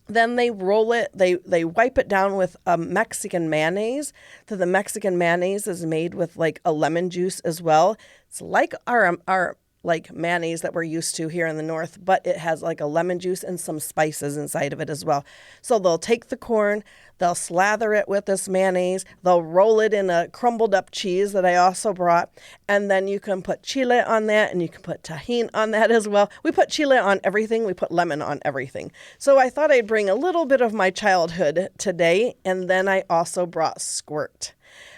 Then they roll it, they wipe it down with a Mexican mayonnaise. So the Mexican mayonnaise is made with like a lemon juice as well. It's like our like mayonnaise that we're used to here in the north, but it has like a lemon juice and some spices inside of it as well. So they'll take the corn, they'll slather it with this mayonnaise, they'll roll it in a crumbled up cheese that I also brought, and then you can put chile on that and you can put tahini on that as well. We put chile on everything, we put lemon on everything. So I thought I'd bring a little bit of my childhood today, and then I also brought squirt.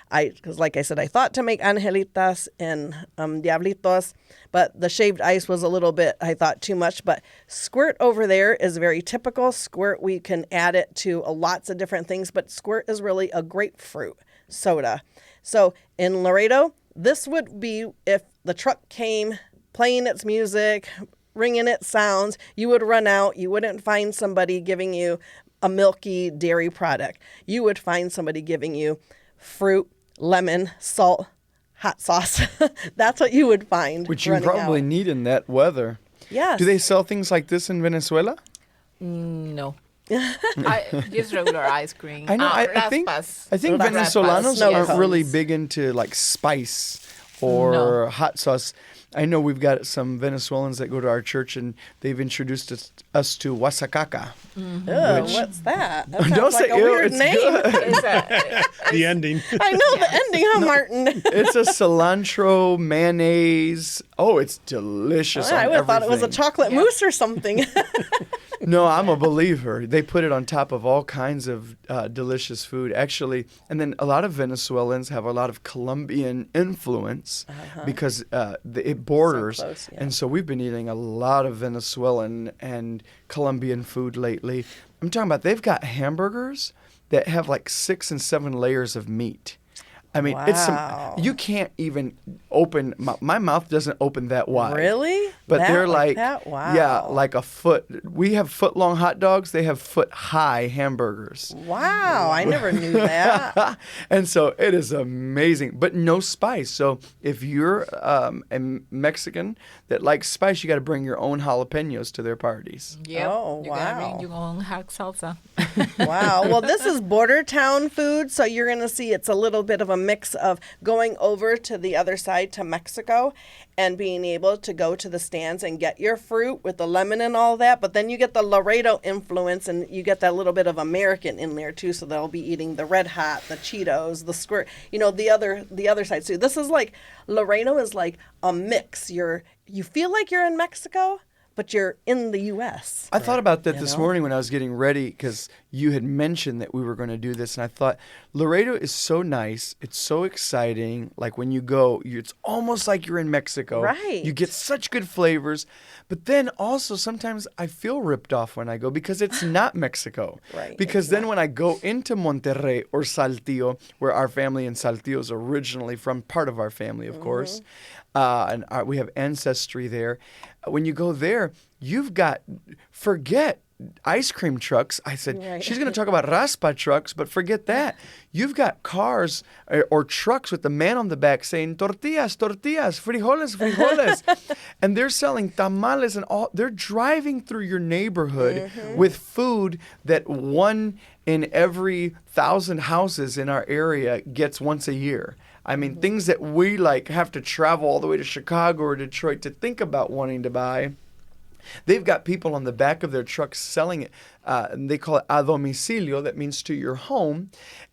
Because like I said, I thought to make angelitas and diablitos, but the shaved ice was a little bit, I thought, too much. But squirt over there is very typical. Squirt, we can add it to lots of different things, but squirt is really a grapefruit soda. So in Laredo, this would be if the truck came playing its music, ringing its sounds, you would run out. You wouldn't find somebody giving you a milky dairy product. You would find somebody giving you fruit, lemon, salt, hot sauce. That's what you would find. Which you probably need in that weather. Yes. Do they sell things like this in Venezuela? No. Just regular ice cream. I know. I think Raspas. Venezolanos Snow aren't cones. really big into like spice or hot sauce. I know we've got some Venezuelans that go to our church, and they've introduced us to wasacaca. Ew, what's that? That Don't sounds say like a ew, weird it's name. good. The ending. I know the ending, huh, Martin? It's a cilantro mayonnaise. Oh, it's delicious. I on would have thought it was a everything. chocolate mousse or something. No, I'm a believer. They put it on top of all kinds of delicious food, actually. And then a lot of Venezuelans have a lot of Colombian influence because it borders. So close, yeah. And so we've been eating a lot of Venezuelan and Colombian food lately. I'm talking about they've got hamburgers that have like 6 and 7 layers of meat. I mean, Wow. you can't even open, my mouth doesn't open that wide. Really? But That they're like, that? Wow. yeah, like a foot. We have foot-long hot dogs. They have foot-high hamburgers. Wow, I never knew that. And so it is amazing, but no spice. So if you're a Mexican that likes spice, you got to bring your own jalapenos to their parties. Yep. Oh, You gotta wow. bring your own hot salsa. Wow. Well, this is border town food, so you're going to see it's a little bit of a mix of going over to the other side to Mexico and being able to go to the stands and get your fruit with the lemon and all that, but then you get the Laredo influence and you get that little bit of American in there too, so they'll be eating the Red Hot, the Cheetos, the squirt, the other side too. This is like Laredo is like a mix. You feel like you're in Mexico, but you're in the U.S. I thought about that You this know? morning when I was getting ready because you had mentioned that we were going to do this. And I thought, Laredo is so nice. It's so exciting. Like when you go, it's almost like you're in Mexico. Right. You get such good flavors. But then also sometimes I feel ripped off when I go because it's not Mexico. Right, Because it's then not. when I go into Monterrey or Saltillo, where our family in Saltillo is originally from, part of our family, of course, and we have ancestry there. When you go there, you've got, forget ice cream trucks. I said, Right. she's going to talk about raspa trucks, but forget that. You've got cars or trucks with the man on the back saying, tortillas, tortillas, frijoles, frijoles. And they're selling tamales and all. They're driving through your neighborhood with food that 1 in every 1,000 houses in our area gets once a year. I mean, things that we like have to travel all the way to Chicago or Detroit to think about wanting to buy. They've got people on the back of their trucks selling it. And they call it a domicilio. That means to your home.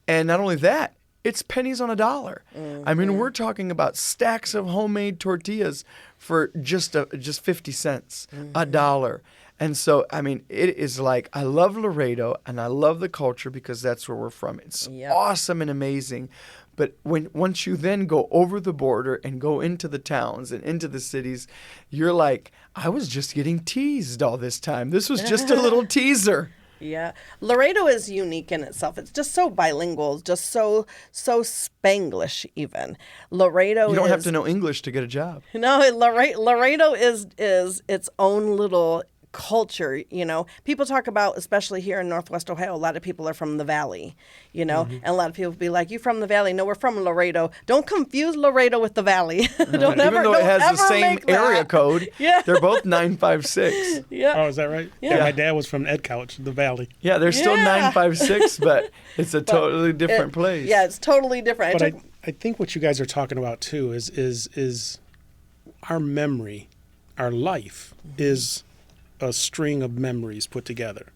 And not only that, it's pennies on a dollar. I mean, we're talking about stacks of homemade tortillas for just 50 cents, a dollar. And so, I mean, it is like, I love Laredo and I love the culture because that's where we're from. It's Yep. awesome and amazing. But once you then go over the border and go into the towns and into the cities, you're like, I was just getting teased all this time. This was just a little teaser. Yeah. Laredo is unique in itself. It's just so bilingual, just so Spanglish even. Laredo You don't is, have to know English to get a job. No, Laredo is its own little culture. You know, people talk about, especially here in Northwest Ohio, a lot of people are from the Valley, you know, and a lot of people be like, "You from the Valley?" No, we're from Laredo. Don't confuse Laredo with the Valley. Don't ever, Even though it don't has the ever same make that. area code, Yeah. they're both 956. Yeah. Oh, is that right? Yeah. My dad was from Edcouch, the Valley. Yeah, they're still Yeah. 956, but it's a totally different It- place. Yeah, it's totally different. But I think what you guys are talking about too is our memory, our life is a string of memories put together.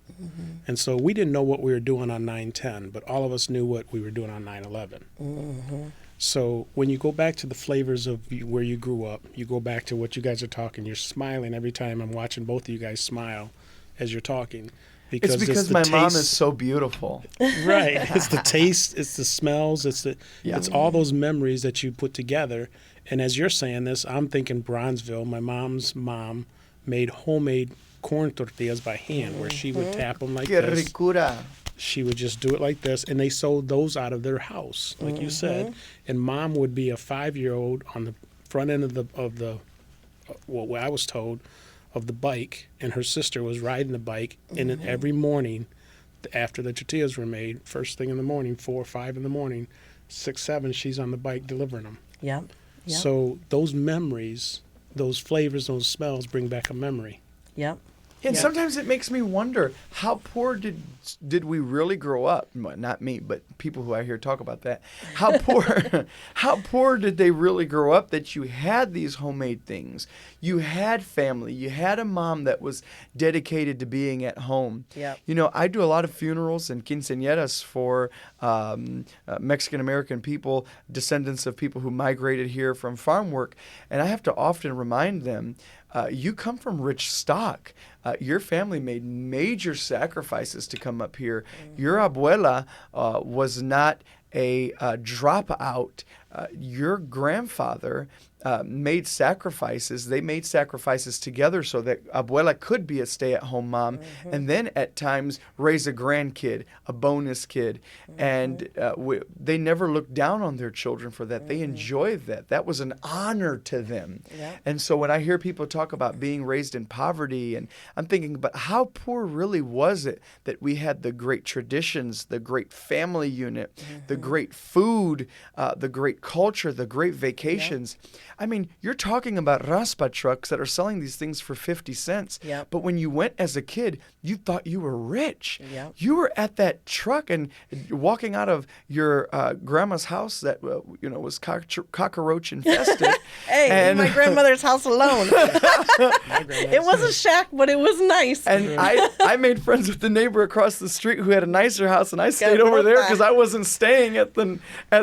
And so we didn't know what we were doing on 9/10, but all of us knew what we were doing on 9/11. So when you go back to the flavors of where you grew up, you go back to what you guys are talking, you're smiling every time I'm watching both of you guys smile as you're talking. It's because the my mom taste- is so beautiful. Right. It's the taste, it's the smells, it's all those memories that you put together. And as you're saying this, I'm thinking Bronzeville. My mom's mom made homemade corn tortillas by hand, where she would tap them like Que this. ricura. She would just do it like this, and they sold those out of their house, like you said. And mom would be a 5-year-old on the front end of the what I was told, of the bike, and her sister was riding the bike. And then every morning, after the tortillas were made, first thing in the morning, 4 or 5 in the morning, 6, 7, she's on the bike delivering them. Yep. Yep. So those memories, those flavors, those smells bring back a memory. Yep. And sometimes it makes me wonder, how poor did we really grow up? Well, not me, but people who I hear talk about that. How poor did they really grow up that you had these homemade things? You had family. You had a mom that was dedicated to being at home. Yep. You know, I do a lot of funerals and quinceañeras for Mexican American people, descendants of people who migrated here from farm work, and I have to often remind them, you come from rich stock. Your family made major sacrifices to come up here. Your abuela was not a dropout. Your grandfather made sacrifices. They made sacrifices together so that abuela could be a stay-at-home mom, and then at times raise a grandkid, a bonus kid. And they never looked down on their children for that. They enjoyed that. That was an honor to them. Yep. And so when I hear people talk about being raised in poverty, and I'm thinking, but how poor really was it that we had the great traditions, the great family unit, the great food, the great culture, the great vacations. I mean, you're talking about raspa trucks that are selling these things for 50 cents. Yep. But when you went as a kid, you thought you were rich. Yep. You were at that truck and walking out of your grandma's house that was cockroach infested. Hey, and leave my grandmother's house alone. It was a shack, but it was nice. And I made friends with the neighbor across the street who had a nicer house, and I stayed over there because I wasn't staying at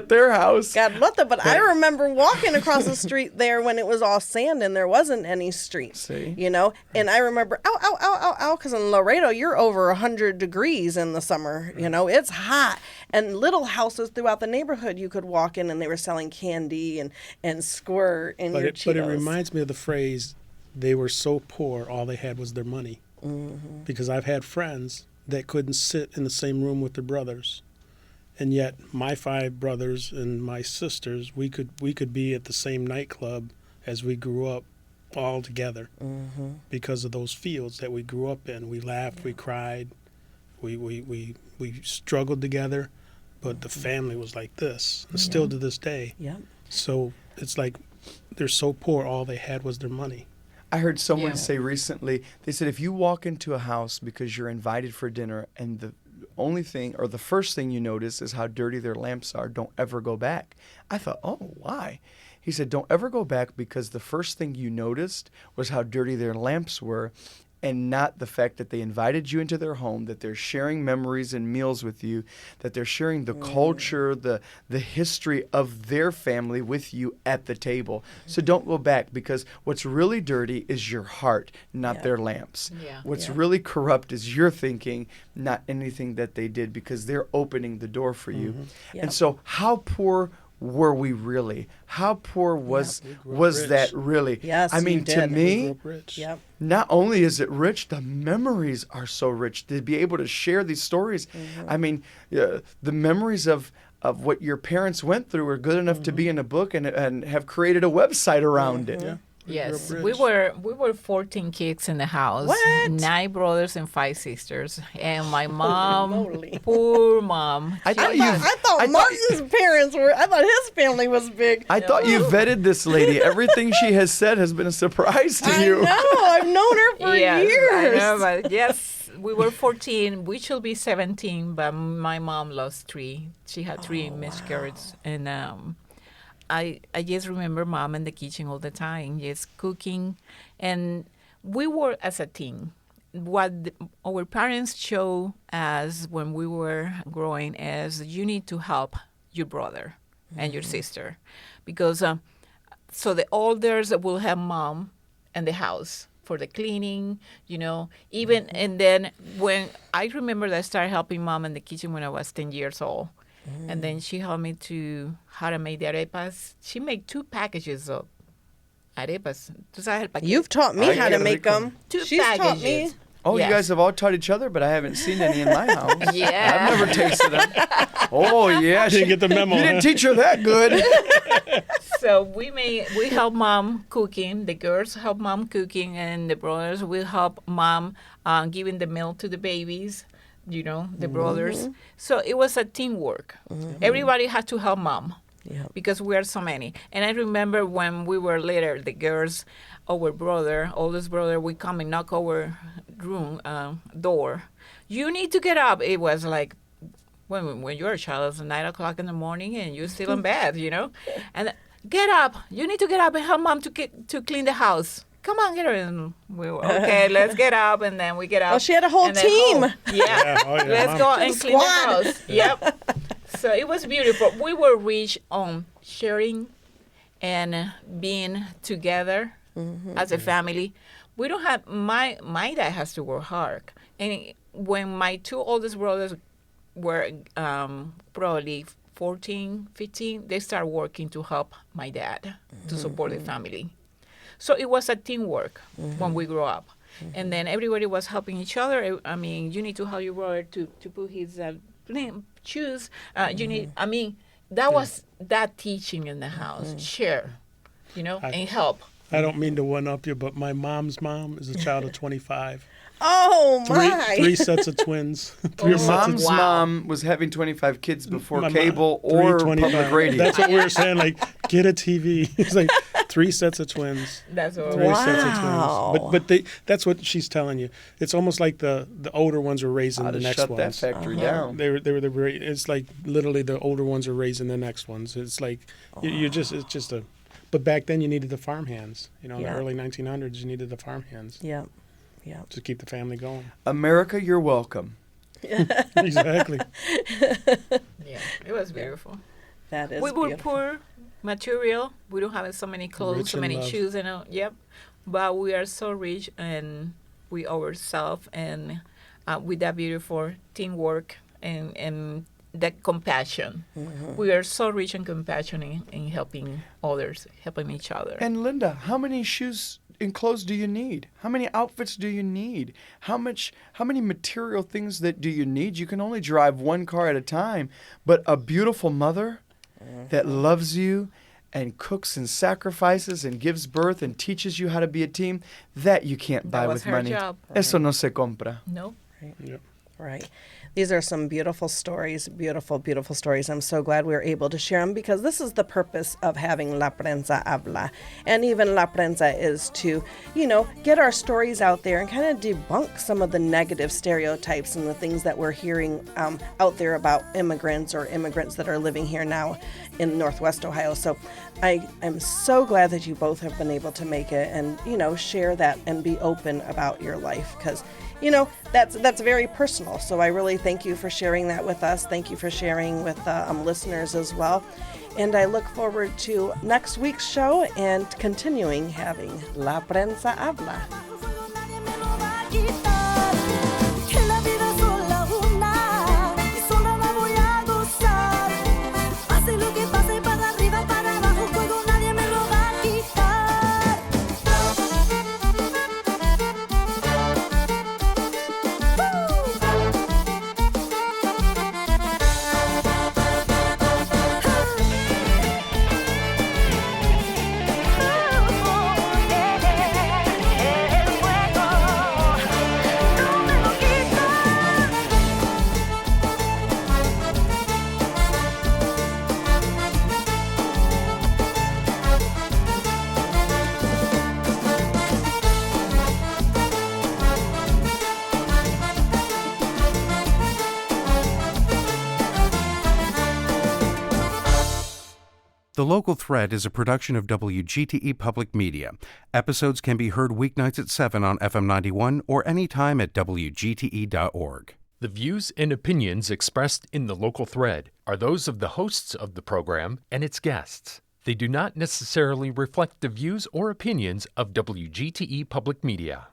their house. God bless it, but I remember walking across the street there when it was all sand and there wasn't any street. See? You know? And I remember, ow, ow, ow, ow, ow, because in Laredo, you're over 100 degrees in the summer. You know, it's hot. And little houses throughout the neighborhood you could walk in and they were selling candy and squirt and your Cheetos. But it reminds me of the phrase, they were so poor, all they had was their money. Because I've had friends that couldn't sit in the same room with their brothers. And yet my 5 brothers and my sisters, we could be at the same nightclub as we grew up all together because of those fields that we grew up in. We laughed, we cried, we struggled together, but the family was like this, and still to this day. Yep. So it's like they're so poor, all they had was their money. I heard someone Yeah. say recently, they said if you walk into a house because you're invited for dinner and the only thing or the first thing you notice is how dirty their lamps are, don't ever go back. I thought, oh, why? He said, don't ever go back because the first thing you noticed was how dirty their lamps were, and not the fact that they invited you into their home, that they're sharing memories and meals with you, that they're sharing the culture, the history of their family with you at the table. So don't go back, because what's really dirty is your heart, not their lamps. Yeah. What's really corrupt is your thinking, not anything that they did, because they're opening the door for you. Yep. And so how poor were we really? How poor was grew up rich. that really? Yes, I mean, you to did. We me, grew up rich. Yep. not only is it rich, the memories are so rich to be able to share these stories. I mean, the memories of what your parents went through are good enough to be in a book and have created a website around it. Yeah. Yes, Real we rich. were 14 kids in the house. What? 9 brothers and 5 sisters. And my Holy mom, moly. poor mom. I she thought you. I thought Martin's parents were. I thought his family was big. I thought you vetted this lady. Everything she has said has been a surprise to I you. know. I've known her for Yes, years. I know, but yes, we were 14. We should be 17, but my mom lost 3. She had 3 miscarriages, and I just remember mom in the kitchen all the time, just cooking, and we were as a team. Our parents show us when we were growing is you need to help your brother and your sister, because so the elders will help mom in the house for the cleaning, even, and then when I remember that I started helping mom in the kitchen when I was 10 years old. And then she helped me to how to make the arepas. She made 2 packages of arepas. ¿Tú sabes el paquete? You've taught me Ay, how qué to make rico. them. 2 She's taught me. packages. Oh, Yes. you guys have all taught each other, but I haven't seen any in my house. Yeah. I've never tasted them. Oh, yeah. Didn't get the memo. You didn't teach her that good. So we help mom cooking. The girls help mom cooking, and the brothers will help mom giving the milk to the babies. The brothers. So it was a teamwork. Everybody had to help mom. Yeah. Because we are so many. And I remember when we were later, the girls, our brother, oldest brother, we come and knock our room door. You need to get up. It was like when you're a child, it's 9 o'clock in the morning and you're still in bed, And get up. You need to get up and help mom to clean the house. Come on, get her. And we were, okay, let's get up. And then we get up. Oh, she had a whole and then team. home. Yeah. Oh, yeah, Let's Mom. go and clean the Squad. house. Yep. So it was beautiful. We were rich on sharing and being together as a family. We don't have my dad has to work hard, and when my 2 oldest brothers were probably 14, 15, they started working to help my dad to support the family. So it was a teamwork when we grew up. And then everybody was helping each other. I mean, you need to help your brother to put his shoes. You need, that was that teaching in the house. Share, and help. I don't mean to one up you, but my mom's mom is a child of 25. Oh, Three, my. 3 sets of twins. 3 Your sets of mom's Wow. mom was having 25 kids before My mom, cable or 325. public radio. That's what we were saying. Like, get a TV. It's like 3 sets of twins. That's what 3 sets of Wow. twins. But that's what she's telling you. It's almost like the older ones are raising How the to next shut that ones. factory down. It's like literally the older ones are raising the next ones. It's like it's just a. But back then you needed the farm hands. In Yeah. the early 1900s you needed the farm hands Yep. Yep. to keep the family going. America, you're welcome. Exactly. Yeah, it was beautiful. That is We were beautiful. poor material. We don't have so many clothes, Rich so in many love. shoes, Yep. But we are so rich, and we ourselves, and with that beautiful teamwork and that compassion. We are so rich in compassion in helping others, helping each other. And Linda, how many shoes and clothes do you need? How many outfits do you need? How many material things that do you need? You can only drive one car at a time, but a beautiful mother that loves you and cooks and sacrifices and gives birth and teaches you how to be a team, that you can't buy That was with her money. job. Eso no se compra. No. Yep. Right. These are some beautiful stories, beautiful, beautiful stories. I'm so glad we were able to share them, because this is the purpose of having La Prensa Habla. And even La Prensa is to, get our stories out there and kind of debunk some of the negative stereotypes and the things that we're hearing out there about immigrants or immigrants that are living here now in Northwest Ohio. So I am so glad that you both have been able to make it and, share that and be open about your life, because that's very personal. So I really thank you for sharing that with us. Thank you for sharing with listeners as well. And I look forward to next week's show and continuing having La Prensa Habla. Nadie me lo va a quitar. Que la vida es sola una y sola la voy a gozar. Pase lo que pase, para arriba, para abajo, fuego nadie me lo va a quitar. Oh, yeah. The Local Thread is a production of WGTE Public Media. Episodes can be heard weeknights at 7 on FM 91 or anytime at WGTE.org. The views and opinions expressed in The Local Thread are those of the hosts of the program and its guests. They do not necessarily reflect the views or opinions of WGTE Public Media.